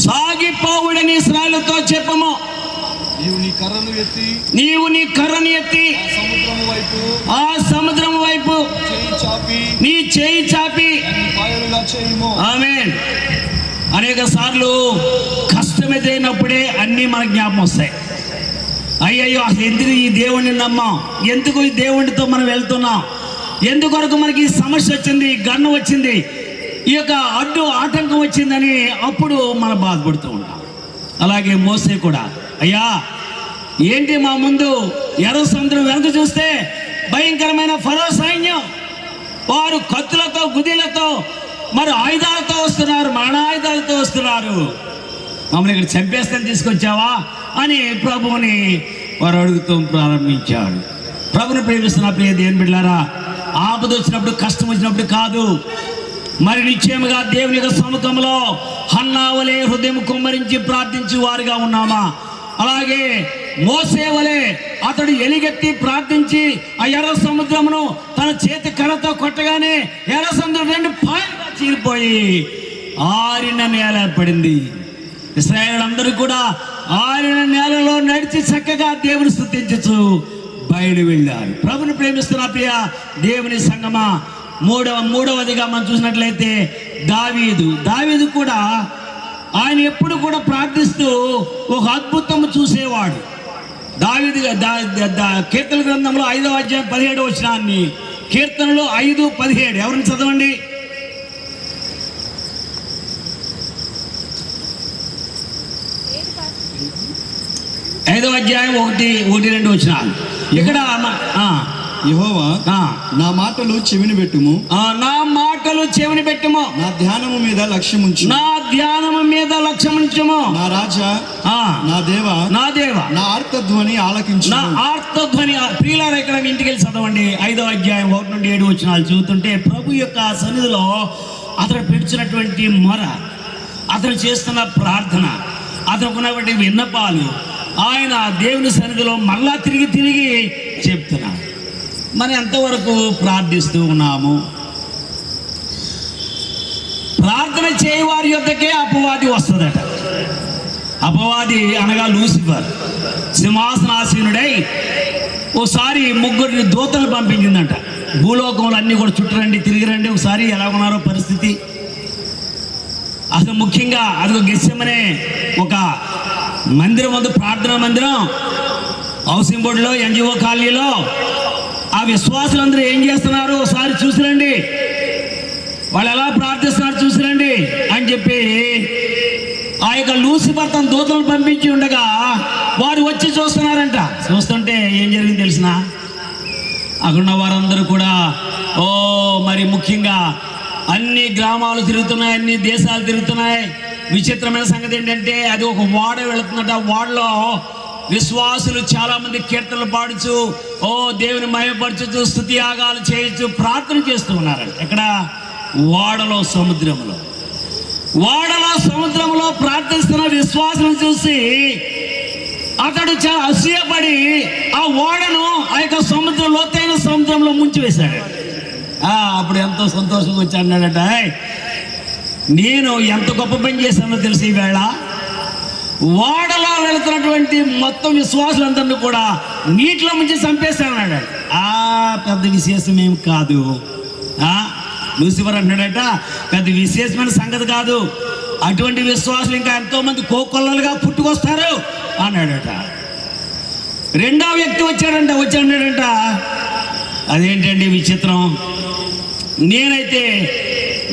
సాగిపోవుడని ఇశ్రాయేలుతో చెప్పుము. నీవు నీ కర్రను ఎత్తి ఆ సముద్రము వైపు నీ చేయి చాపి. ఆమేన్. అనేక సార్లు కష్టం ఎదురైనప్పుడే అన్నీ మన జ్ఞాపకం వస్తాయి. అయ్యయ్యో, అసలు ఎందుకు ఈ దేవుణ్ణి నమ్మాం, ఎందుకు ఈ దేవుడితో మనం వెళ్తున్నాం, ఎందుకొరకు మనకి ఈ సమస్య వచ్చింది, గన్ను వచ్చింది, ఈ యొక్క ఆటంకం వచ్చిందని అప్పుడు మనం బాధపడుతూ ఉంటాం. అలాగే మోసే కూడా, అయ్యా ఏంటి మా ముందు ఎర్ర సముద్రం వెనక చూస్తే భయంకరమైన ఫరో సైన్యం, వారు కత్తులతో గుదిలతో మరి ఆయుధాలతో వస్తున్నారు, మరణాయుధాలతో వస్తున్నారు, మమ్మల్ని ఇక్కడ చంపేస్తాను తీసుకొచ్చావా అని ప్రభువుని వారు అడుగుతూ ప్రారంభించాడు. ప్రభుని ప్రేమిస్తున్న ప్రియ దేవుని బిడ్డలారా, ఆపద వచ్చినప్పుడు కష్టం వచ్చినప్పుడు కాదు, మరి నిశ్చయముగా దేవుని యొక్క సముఖంలో హన్నా వలె హృదయం కుమ్మరించి ప్రార్థించి వారుగా ఉన్నామా? అలాగే మోసే వలె అతడు ఎలిగెత్తి ప్రార్థించి ఆ ఎర్ర సముద్రమును తన చేతి కర్రతో కొట్టగానే ఎర్ర సముద్రం 2 పాయలుగా చీలిపోయి ఆరిన నేల ఏర్పడింది. ఇశ్రాయేలులందరూ కూడా ఆరిన నేలలో నడిచి చక్కగా దేవుని స్తుతించు బయలు వెళ్ళారు. ప్రభుని ప్రేమిస్తున్న ప్రియ దేవుని సంగమా, మూడవదిగా మనం చూసినట్లయితే దావీదు కూడా ఆయన ఎప్పుడు కూడా ప్రార్థిస్తూ ఒక అద్భుతం చూసేవాడు. దావీదు కీర్తన గ్రంథంలో 5వ అధ్యాయం 17వ వచనాన్ని, కీర్తనలో 5:17 ఎవరిని చదవండి. ఐదవ అధ్యాయం 1-2 వచనాలు. ఇక్కడ యెహోవా నా మాటలు చెవిని పెట్టుము, నా మాటలు చెవిని పెట్టుము, నా ధ్యానము మీద లక్ష్యముంచు, నా ధ్యానము మీద లక్ష్యముంచుము, నా రాజా నా దేవా నా ఆర్తధ్వని ఆలకించు, నా ఆర్తధ్వని. ప్రియులారా, ఇక్కడ ఇంటికి వెళ్ళి చదవండి 5వ అధ్యాయం 1-7 వచనాలు చదువుతుంటే ప్రభు యొక్క సన్నిధిలో అతడు పెడుచున్నటువంటి మొర, అతను చేస్తున్న ప్రార్థన, అతనుకున్నటువంటి విన్నపాలు ఆయన దేవుని సన్నిధిలో మరలా తిరిగి చెప్తున్నాడు. మనం ఎంతవరకు ప్రార్థిస్తూ ఉన్నాము? ప్రార్థన చేయవారి యొద్దకే అపవాది వస్తుందట. అపవాది అనగా లూసిఫర్ సింహాసనాసీనుడై ఓసారి 3 దూతలు పంపించిందంట. భూలోకంలో అన్నీ కూడా చుట్టరండి, తిరిగిరండి, ఒకసారి ఎలా ఉన్నారో పరిస్థితి. అసలు ముఖ్యంగా అదిగో గెస్సెమనే ఒక మందిరం ఉంది, ప్రార్థనా మందిరం, హౌసింగ్ బోర్డులో, ఎన్జిఓ కాలనీలో ఆ విశ్వాసులందరూ ఏం చేస్తున్నారు ఒకసారి చూసిరండి, వాళ్ళు ఎలా ప్రార్థిస్తున్నారు చూసిరండి అని చెప్పి ఆ యొక్క లూసిఫర్ తన దూతలను పంపించి ఉండగా వారు వచ్చి చూస్తున్నారంట. చూస్తుంటే ఏం జరిగింది తెలిసిన, అక్కడున్న వారందరూ కూడా మరి ముఖ్యంగా అన్ని గ్రామాలు తిరుగుతున్నాయి, అన్ని దేశాలు తిరుగుతున్నాయి. విచిత్రమైన సంగతి ఏంటంటే అది ఒక వాడ వెళుతున్నట్టు, ఆ వాడలో విశ్వాసులు చాలా మంది కీర్తనలు పాడుచు దేవుని మహిమపరచుచు స్తుతి యాగాలు చేయొచ్చు ప్రార్థన చేస్తూ ఉన్నారంట. ఇక్కడ వాడలో సముద్రంలో ప్రార్థిస్తున్న విశ్వాసం చూసి అతడు చాలా అసూయపడి ఆ ఓడను ఆ యొక్క లోతైన సముద్రంలో ముంచివేశాడు. అప్పుడు ఎంతో సంతోషంగా వచ్చి అన్నాడట, నేను ఎంత గొప్ప పని చేశానో తెలిసి ఈవేళ ఓడలో వెళుతున్నటువంటి మొత్తం విశ్వాసులందరినీ కూడా నీటిలో ముంచి చంపేశానన్నాడు. పెద్ద విశేషం ఏం కాదు. లూసిఫర్ అంటున్నాడట, పెద్ద విశేషమైన సంగతి కాదు, అటువంటి విశ్వాసులు ఇంకా ఎంతోమంది కోకొల్లలుగా పుట్టుకొస్తారు అన్నాడట. రెండవ వ్యక్తి వచ్చాడంట, అదేంటండి విచిత్రం, నేనైతే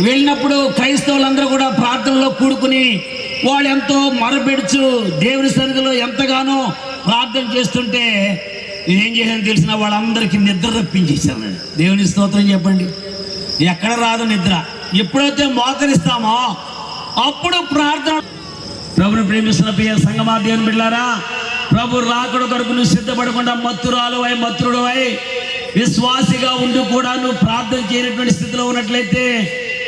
వెళ్ళినప్పుడు క్రైస్తవులందరూ కూడా ప్రార్థనలో కూడుకుని వాళ్ళు ఎంతో మొరపెడుచు దేవుని సన్నిధిలో ఎంతగానో ప్రార్థన చేస్తుంటే ఏం చేశాను తెలిసిన వాళ్ళందరికీ నిద్ర రప్పించేశాను. దేవుని స్తోత్రం చెప్పండి. ఎక్కడ రాదు నిద్ర, ఎప్పుడైతే మోకరిస్తామో అప్పుడు ప్రార్థన. ప్రభుని ప్రేమిస్తున్న ప్రియ సంగమా దేవుని బిడ్డలారా, ప్రభు రాకడ కొరకు నువ్వు సిద్ధపడకుండా మత్తుడు అయి విశ్వాసిగా ఉండి కూడా నువ్వు ప్రార్థన చేయనటువంటి స్థితిలో ఉన్నట్లయితే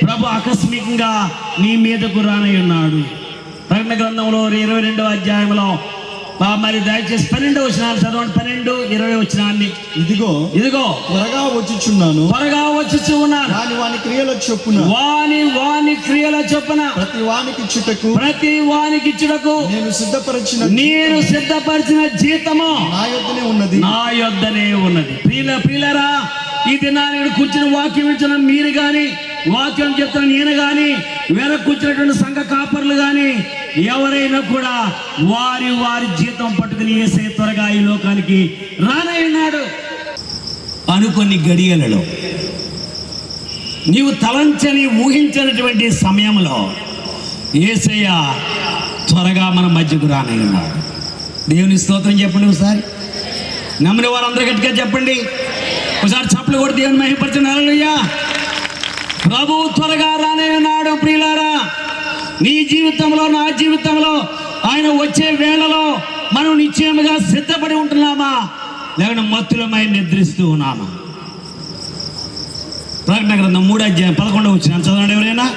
ప్రభు ఆకస్మికంగా నీ మీదకు రానై ఉన్నాడు. ప్రకటన గ్రంథంలో 22వ అధ్యాయంలో మరి దయచేసి 12వ వచనాలు చదవండి. 12-20 వచనాన్ని. ఇదిగో త్వరగా వచ్చుచున్నాను వాని క్రియల చొప్పున ప్రతి వానికి ఇచ్చుటకు నేను సిద్ధపరిచిన జీతము నా యొద్దనే ఉన్నది. ప్రియులారా, ఈ దినాన్ని కూర్చుని వాక్యం ఇచ్చిన మీరు కానీ, వాక్యం చెప్తున్న నేను కానీ, వెనక కూర్చున్నటువంటి సంఘ కాపర్లు కానీ ఎవరైనా కూడా వారి జీతం పట్టుకుని యేసే త్వరగా ఈ లోకానికి రానయ్యున్నాడు. అనుకొని గడియలలో నీవు తలంచని ఊహించినటువంటి సమయంలో యేసయ్య త్వరగా మన మధ్యకు రానయ్యున్నాడు. దేవుని స్తోత్రం చెప్పండి ఒకసారి. నమ్మిన వారందరూ గట్టిగా చెప్పండి. ఒకసారి చప్పలు కూడా దేవుని మహిమపరచండి. హల్లెలూయా. ప్రభువు త్వరగా రానయ్యున్నాడు. ప్రియులారా, నీ జీవితంలో నా జీవితంలో ఆయన వచ్చే వేళలో మనం నిశ్చయముగా సిద్ధపడి ఉంటున్నామా, లేకపోతే మత్తులమై నిద్రిస్తూ ఉన్నామా? ప్రకటన గ్రంథం 3:11 వచ్చిన చదవండి ఎవరైనా.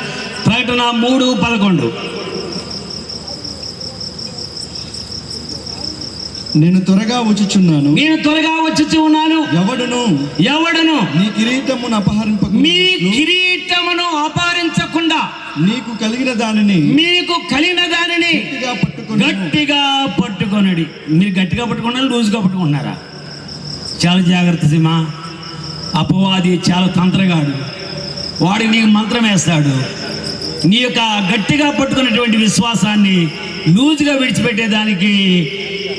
ప్రకటన 3:11. నేను త్వరగా వచ్చుచున్నాను. నేను త్వరగా వచ్చి ఉన్నాను. ఎవడును నీ కిరీటమును అపహరింపక, మీ కిరీటమును అపహరించకుండా మీకు కలిగిన దానిని గట్టిగా పట్టుకొనడి. మీరు గట్టిగా పట్టుకున్నారా, లూజుగా పట్టుకున్నారా? చాలా జాగ్రత్త సిమా. అపవాది చాలా తంత్రగాడు. వాడికి నీకు మంత్రం వేస్తాడు. నీ యొక్క గట్టిగా పట్టుకున్నటువంటి విశ్వాసాన్ని లూజుగా విడిచిపెట్టేదానికి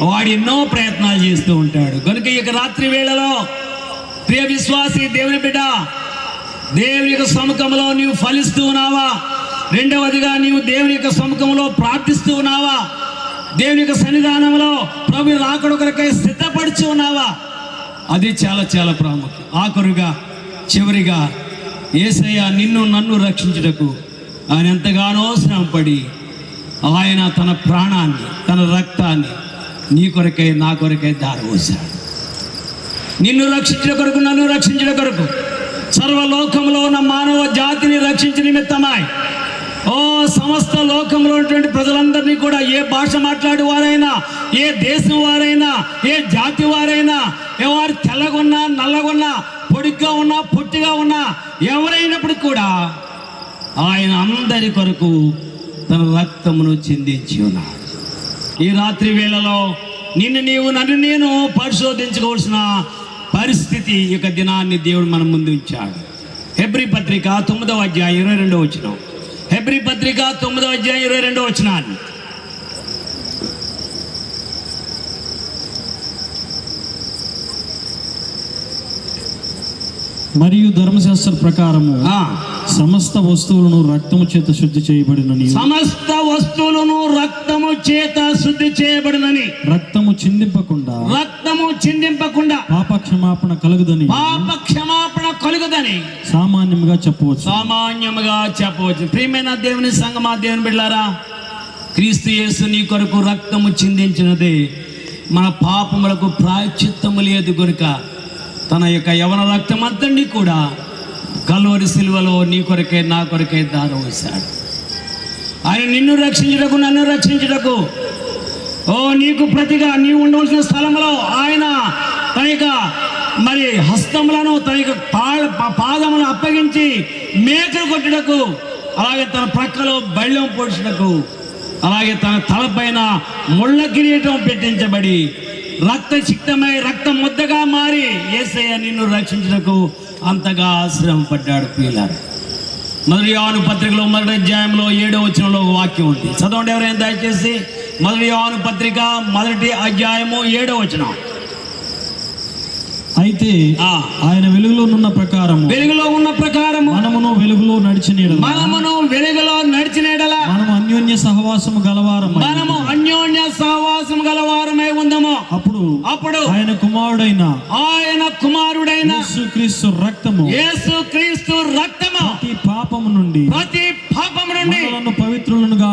వాడు ఎన్నో ప్రయత్నాలు చేస్తూ ఉంటాడు. కనుక ఈ రాత్రి వేళలో ప్రియ విశ్వాసి, దేవుని బిడ్డ, దేవుని యొక్క సముఖంలో నీవు ఫలిస్తూ ఉన్నావా? రెండవదిగా నీవు దేవుని యొక్క సముఖంలో ప్రార్థిస్తూ ఉన్నావా? దేవుని యొక్క సన్నిధానంలో ప్రభు రాకడ కొరకై సిద్ధపడుచు ఉన్నావా? అది చాలా చాలా ప్రాముఖ్యం. ఆఖరుగా చివరిగా యేసయ్య నిన్ను నన్ను రక్షించుటకు ఆయన ఎంతగానో శ్రమపడి ఆయన తన ప్రాణాన్ని, తన రక్తాన్ని నీ కొరకై నా కొరకై దారపోశాడు. నిన్ను రక్షించడం కొరకు, నన్ను రక్షించడం కొరకు, సర్వలోకంలో ఉన్న మానవ జాతిని రక్షించిన నిమిత్తమాయ్ సమస్త లోకంలో ఉన్నటువంటి ప్రజలందరినీ కూడా, ఏ భాష మాట్లాడే వారైనా, ఏ దేశం వారైనా, ఏ జాతి వారైనా, ఎవరు తెల్లగొన్నా నల్లగొన్నా, పొడిగ్గా ఉన్నా పొట్టిగా ఉన్నా, ఎవరైనప్పుడు కూడా ఆయన అందరి కొరకు తన రక్తమును చిందించి ఉన్నాడు. ఈ రాత్రి వేళలో నిన్ను నీవు, నన్ను నేను పరిశోధించుకోవాల్సిన పరిస్థితి ఈ యొక్క దినాన్ని దేవుడు మన ముందు ఉంచాడు. హెబ్రీ పత్రిక 9:22. హెబ్రీ పత్రిక 9:22. మరియు ధర్మశాస్త్ర ప్రకారము సమస్త వస్తువులను రక్తము చేత శుద్ధి చేయబడినని, సమస్త వస్తువులను రక్తము చేత శుద్ధి చేయబడినని, రక్తము చిందింపకుండా పాప క్షమాపణ కలుగుదని సామాన్యముగా చెప్పవచ్చు. ప్రియమైన దేవుని సంగమా, దేవుని బిడ్డలారా, క్రీస్తు యేసు నీ కొరకు రక్తము చిందించినదే మన పాపములకు ప్రాయశ్చిత్తము లేదు కనుక తన యొక్క యవన రక్తం అంతని కూడా కల్వరి సిలువలో నీ కొరకే నా కొరకే దారవేశాడు. ఆయన నిన్ను రక్షించుటకు, నన్ను రక్షించుటకు, నీకు ప్రతిగా నీవు ఉండవలసిన స్థలంలో ఆయన తన యొక్క మరి హస్తములను, తన యొక్క పాదములను అప్పగించి మేకలు కొట్టుటకు, అలాగే తన ప్రక్కలో బళ్ళెం పొడుచుటకు, అలాగే తన తలపైన ముళ్ళ కిరీటం పెట్టించబడి రక్తసిక్తమై రక్త ముద్దగా మారి యేసయ్య నిన్ను రక్షించుటకు అంతగా శ్రమపడ్డాడు. ప్రియులారా, మొదటి యోహాను పత్రికలో 1వ అధ్యాయంలో 7వ వచనంలో వాక్యం ఉంది. చదవండి ఎవరైనా దయచేసి. మొదటి యోహాను పత్రిక 1వ అధ్యాయము 7వ వచనం. అయితే ఆయన వెలుగులో ఉన్న ప్రకారము మనమును వెలుగులో నడిచిన యెడల మనము అన్యోన్య సహవాసము గలవారమై ఉందము. అప్పుడు ఆయన కుమారుడైన యేసుక్రీస్తు రక్తము ప్రతి పాపము నుండి మనలను పవిత్రులుగా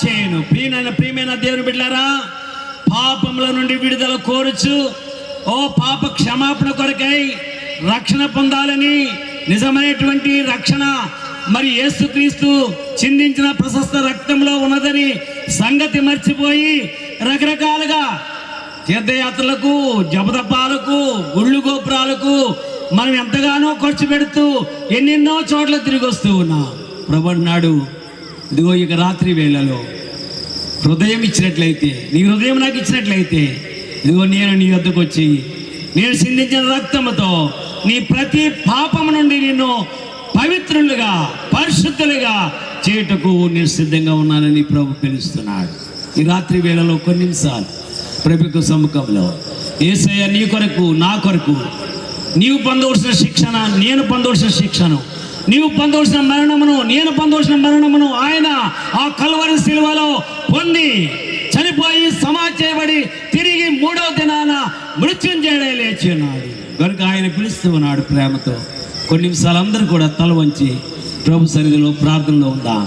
చేయను. ప్రియమైన దేవుని బిడ్డలారా, పాపముల నుండి విడుదల కోరుచు, పాప క్షమాపణ కొరకై రక్షణ పొందాలని, నిజమైనటువంటి రక్షణ మరి యేసుక్రీస్తు చిందించిన ప్రశస్త రక్తంలో ఉన్నదని సంగతి మర్చిపోయి రకరకాలుగా తీర్థయాత్రలకు, జపతపాలకు, గుళ్ళు గోపురాలకు మనం ఎంతగానో ఖర్చు పెడుతూ ఎన్నెన్నో చోట్ల తిరిగి వస్తూ ఉన్నాం. ప్రభు అన్నాడు, ఇదిగో ఇక రాత్రి వేళలో హృదయం ఇచ్చినట్లయితే, నీ హృదయం నాకు ఇచ్చినట్లయితే, ఇదిగో నేను నీ వద్దకు వచ్చి నేను చిందించిన రక్తముతో నీ ప్రతి పాపము నుండి నిన్ను పవిత్రులుగా, పరిశుద్ధులుగా చేయుటకు నేను సిద్ధంగా ఉన్నానని ప్రభు పిలుస్తున్నాడు. ఈ రాత్రి వేళలో కొన్ని నిమిషాలు ప్రభుత్వ సముఖంలో యేసయ్య నీ కొరకు, నా కొరకు, నీవు పొందవలసిన శిక్షణ, నేను పొందవలసిన శిక్షను నీవు పొందవలసిన మరణమును, నేను పొందవలసిన మరణమును ఆయన ఆ కల్వరి శిలువలో పొంది చనిపోయి సమాధి చేయబడి తిరిగి 3వ దినాన మృత్యుంజయుడై లేచి ఉన్నాడు కనుక ఆయన పిలుస్తూ ఉన్నాడు ప్రేమతో. కొన్ని నిమిషాలు అందరూ కూడా తల వంచి ప్రభు సన్నిధిలో ప్రార్థనలో ఉందాం.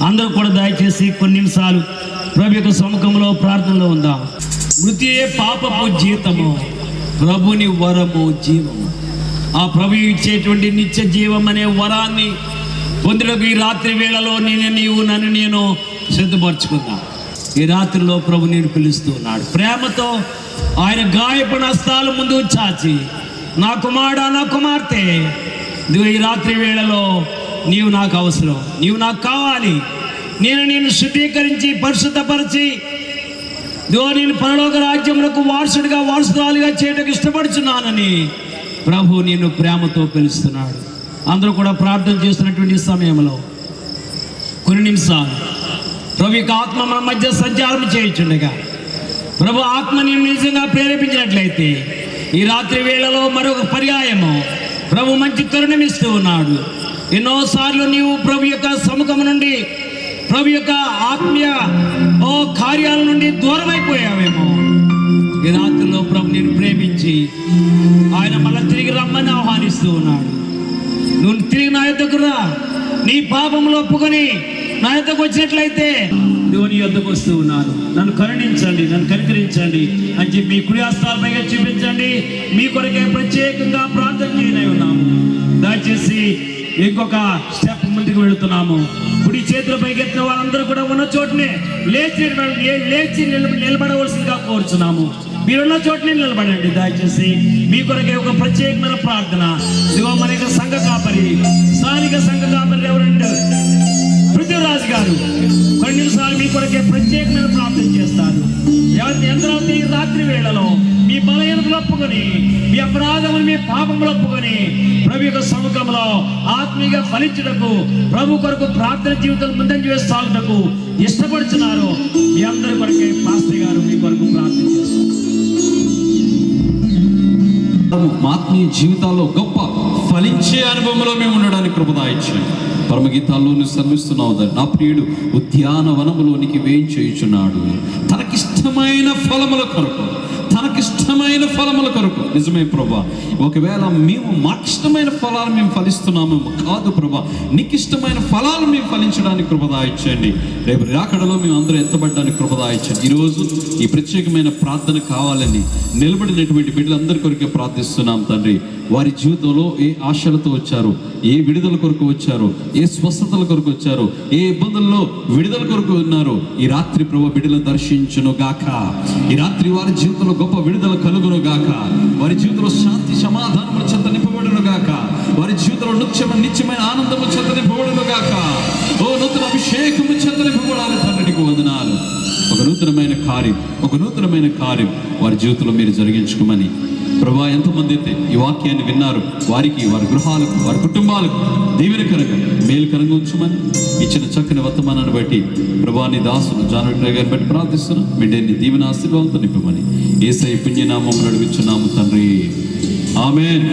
అందరూ కూడా దయచేసి కొన్ని నిమిషాలు ప్రభు యొక్క సముఖంలో ప్రార్థనలో ఉందాం. మృతియే పాపపు జీతము, ప్రభుని వరము జీవము. ఆ ప్రభు ఇచ్చేటువంటి నిత్య జీవం అనే వరాన్ని పొందుటకు ఈ రాత్రి వేళలో నేను సిద్ధపరచుకుందాం. ఈ రాత్రిలో ప్రభు నేను పిలుస్తూ ఉన్నాడు ప్రేమతో. ఆయన గాయపడిన హస్తాలు ముందు చాచి, నా కుమారుడా, నా కుమార్తె, ఈ రాత్రి వేళలో నీవు నాకు అవసరం, నీవు నాకు కావాలి. నేను శుద్ధీకరించి పరిశుద్ధపరిచి నేను పరలోక రాజ్యములకు వారసురాలుగా చేయడానికి ఇష్టపడుచున్నానని ప్రభు నిన్ను ప్రేమతో పిలుస్తున్నాడు. అందరూ కూడా ప్రార్థన చేస్తున్నటువంటి సమయంలో కొన్ని నిమిషాలు ప్రభు యొక్క ఆత్మ మన మధ్య సంచారం చేయుచుండగా ప్రభు ఆత్మ నేను నిజంగా ప్రేరేపించినట్లయితే ఈ రాత్రి వేళలో మరొక పర్యాయము ప్రభు మంచి తరుణం ఇస్తూ ఉన్నాడు. ఎన్నోసార్లు నీవు ప్రభు యొక్క సముఖం నుండి, ప్రభు యొక్క ఆత్మీయ కార్యాల నుండి దూరమైపోయావేమో. ఈ రాత్రిలో ప్రభు నేను ప్రేమించి ఆయన మళ్ళీ తిరిగి రమ్మని ఆహ్వానిస్తూ ఉన్నాడు. నువ్వు తిరిగి నా యొద్దకు రా, నీ పాపములు ఒప్పుకొని నా యొద్దకు వచ్చినట్లయితే నువ్వు నీ యొద్దకు వస్తూ ఉన్నాను, నన్ను కరుణించండి, నన్ను కనికరించండి అని చెప్పి మీ కుడి హస్తాలపైగా చూపించండి. మీ కొరకే ప్రత్యేకంగా ప్రార్థన చేయనై ఉన్నాము. దయచేసి ఇంకొక స్టెప్ ముందుకు వెళుతున్నాము. కుడి చేతుల పైకెత్తిన వాళ్ళందరూ కూడా ఉన్న చోటనే లేచి నిలబడవలసిందిగా కోరుచున్నాము. మీరున్న చోటనే నిలబడండి. దయచేసి మీ కొరకే ఒక ప్రత్యేకమైన ప్రార్థన. ఇదిగో మన యొక్క సంఘ కాపరి, స్థానిక సంఘ కాపరి ఎవరండి పృథ్వీరాజు గారు కొన్ని నిమిషాలు మీ కొరకే ప్రత్యేకమైన ప్రార్థన చేస్తారు. ఎందరైతే ఈ రాత్రి వేళలో మీ బలహీనతలు ఒప్పుకొని, మీ అపరాధములు, మీ పాపములు ఒప్పుకొని ప్రభు యొక్క సముఖంలో ఆత్మీయంగా ఫలించుటకు, ప్రభు కొరకు ప్రార్థన జీవితం ముందంజ వేసి సాగుటకు ఇష్టపడుతున్నారు. మీ అందరి కొరకే పాస్టర్ గారు మీ కొరకు ప్రార్థన చేస్తారు. ఆత్మీయ జీవితాల్లో గొప్ప ఫలించే అనుభవంలో మేము ఉండడానికి కృపదాయించండి. పరమగీతాల్లోని శ్రమిస్తున్నావు. నా ప్రియుడు ఉద్యానవనములోనికి వేయించేయుచున్నాడు తనకిష్టమైన ఫలముల కొరకు, తనకిష్టమైన ఫలముల కొరకు. నిజమే ప్రభా, ఒకవేళ మేము మాకిష్టమైన ఫలాలు మేము ఫలిస్తున్నాము కాదు ప్రభా, నీకు ఇష్టమైన ఫలాలు మేము ఫలించడానికి కృపదాయించండి. రేపు రాకడలో మేము అందరూ ఎత్తబడడానికి కృపదాయించండి. ఈరోజు ఈ ప్రత్యేకమైన ప్రార్థన కావాలని నిలబడినటువంటి బిడ్డలందరి కొరకే ప్రార్థిస్తున్నాం తండ్రి. వారి జీవితంలో ఏ ఆశలతో వచ్చారో, ఏ విడుదల కొరకు వచ్చారో, ఏ స్వస్థతల కొరకు వచ్చారో, ఏ ఇబ్బందుల్లో విడుదల కొరకు ఉన్నారో ఈ రాత్రి ప్రభు బిడ్డలు దర్శించును గాక. ఈ రాత్రి వారి జీవితంలో గొప్ప విడుదల కలుగును గాక. వారి జీవితంలో శాంతి సమాధానముల చెంత నింపబడును గాక. వారి జీవితంలో నిత్యమైన ఆనందము చెంత నింపబడును గాక. ఓ నూతన అభిషేకము చెంత నింపబడాలి తండ్రికి వందనాలు. ఒక నూతనమైన కార్యం వారి జీవితంలో మీరు జరిగించుకోమని ప్రభా, ఎంతమంది అయితే ఈ వాక్యాన్ని విన్నారు వారికి, వారి గృహాలకు, వారి కుటుంబాలకు దీవెనకరంగా మేలుకరంగా ఉంచమని ఇచ్చిన చక్కని వర్తమానాన్ని బట్టి ప్రభా నీ దాసులు జానకి గారిని బట్టి ప్రార్థిస్తున్నాం. బిడ్డని దీవెన ఆశీర్వాదంతో నింపమని యేసయ్య పుణ్యనామమున అడుగుచున్నాము తండ్రి. ఆమేన్.